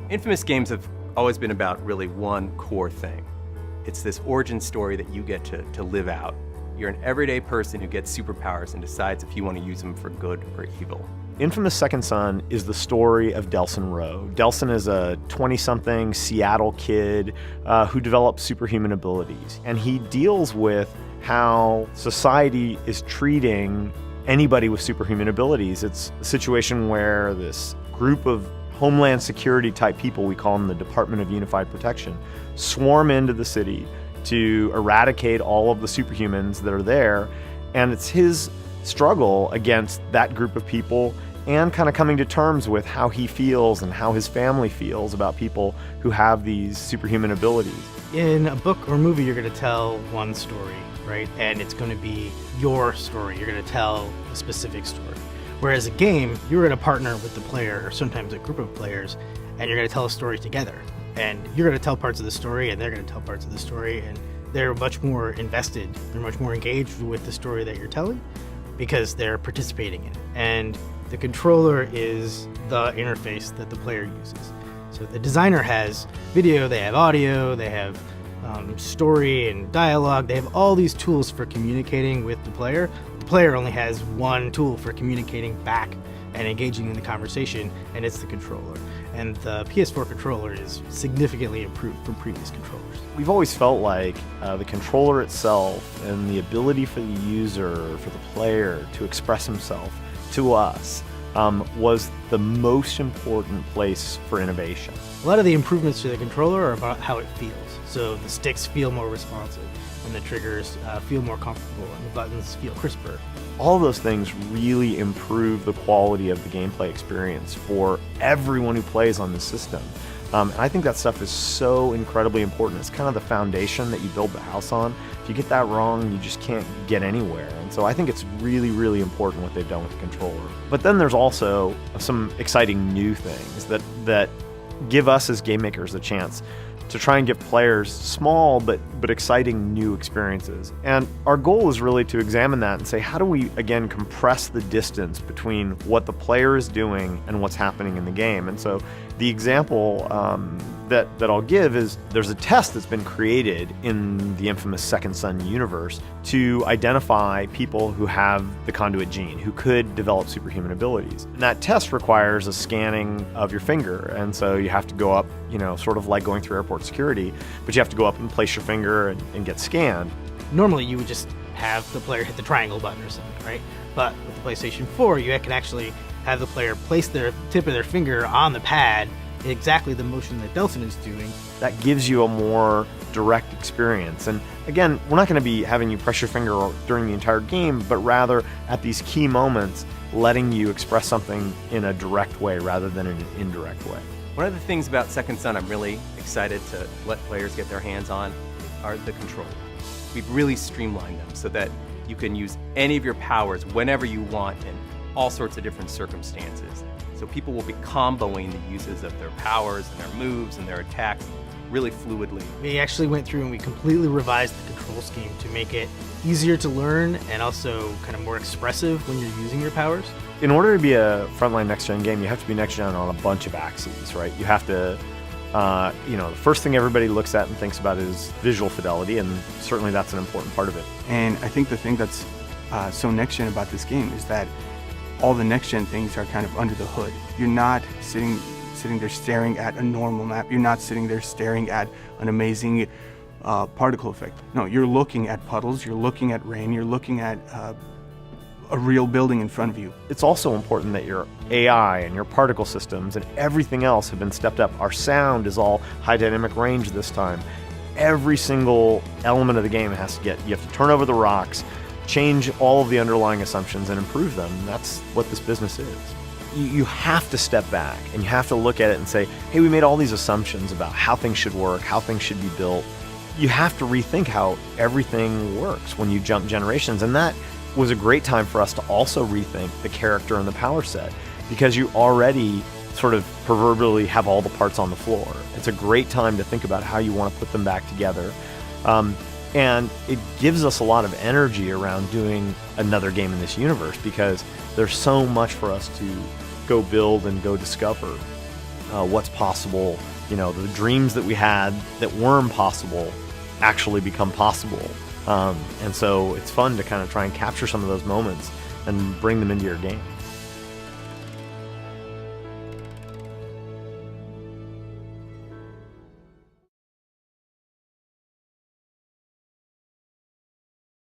Infamous games have always been about really one core thing. It's this origin story that you get to live out. You're an everyday person who gets superpowers and decides if you want to use them for good or evil. Infamous Second Son is the story of Delson Rowe. Delson is a 20-something Seattle kid who develops superhuman abilities. And he deals with how society is treating anybody with superhuman abilities. It's a situation where this group of Homeland Security type people, we call them the Department of Unified Protection, swarm into the city to eradicate all of the superhumans that are there. And it's his struggle against that group of people and kind of coming to terms with how he feels and how his family feels about people who have these superhuman abilities. In a book or movie, you're going to tell one story, right? And it's going to be your story. You're going to tell a specific story. Whereas a game, you're going to partner with the player, or sometimes a group of players, and you're going to tell a story together. And you're going to tell parts of the story, and they're going to tell parts of the story, and they're much more invested. They're much more engaged with the story that you're telling because they're participating in it. And the controller is the interface that the player uses. So the designer has video, they have audio, they have story and dialogue. They have all these tools for communicating with the player. The player only has one tool for communicating back and engaging in the conversation, and it's the controller. And the PS4 controller is significantly improved from previous controllers. We've always felt like the controller itself and the ability for the user, for the player to express himself to us was the most important place for innovation. A lot of the improvements to the controller are about how it feels. So the sticks feel more responsive, and the triggers feel more comfortable, and the buttons feel crisper. All of those things really improve the quality of the gameplay experience for everyone who plays on the system. And I think that stuff is so incredibly important. It's kind of the foundation that you build the house on. If you get that wrong, you just can't get anywhere. And so I think it's really, really important what they've done with the controller. But then there's also some exciting new things that give us as game makers a chance to try and give players small but exciting new experiences. And our goal is really to examine that and say, how do we, again, compress the distance between what the player is doing and what's happening in the game? And so the example that I'll give is there's a test that's been created in the infamous Second Son universe to identify people who have the conduit gene, who could develop superhuman abilities. And that test requires a scanning of your finger. And so you have to go up, sort of like going through airport security, but you have to go up and place your finger and get scanned. Normally you would just have the player hit the triangle button or something, right? But with the PlayStation 4, you can actually have the player place their tip of their finger on the pad, exactly the motion that Delson is doing. That gives you a more direct experience. And again, we're not going to be having you press your finger during the entire game, but rather at these key moments, letting you express something in a direct way rather than in an indirect way. One of the things about Second Son I'm really excited to let players get their hands on are the controls. We've really streamlined them so that you can use any of your powers whenever you want in all sorts of different circumstances. So people will be comboing the uses of their powers and their moves and their attacks really fluidly. We actually went through and we completely revised the control scheme to make it easier to learn and also kind of more expressive when you're using your powers. In order to be a frontline next-gen game, you have to be next-gen on a bunch of axes, right? You have to, the first thing everybody looks at and thinks about is visual fidelity, and certainly that's an important part of it. And I think the thing that's so next-gen about this game is that all the next-gen things are kind of under the hood. You're not sitting there staring at a normal map. You're not sitting there staring at an amazing particle effect. No, you're looking at puddles, you're looking at rain, you're looking at a real building in front of you. It's also important that your AI and your particle systems and everything else have been stepped up. Our sound is all high dynamic range this time. Every single element of the game you have to turn over the rocks, change all of the underlying assumptions and improve them. That's what this business is. You have to step back and you have to look at it and say, hey, we made all these assumptions about how things should work, how things should be built. You have to rethink how everything works when you jump generations. And that was a great time for us to also rethink the character and the power set, because you already sort of proverbially have all the parts on the floor. It's a great time to think about how you want to put them back together. And it gives us a lot of energy around doing another game in this universe, because there's so much for us to go build and go discover what's possible. You know, the dreams that we had that were impossible actually become possible. And so it's fun to kind of try and capture some of those moments and bring them into your game.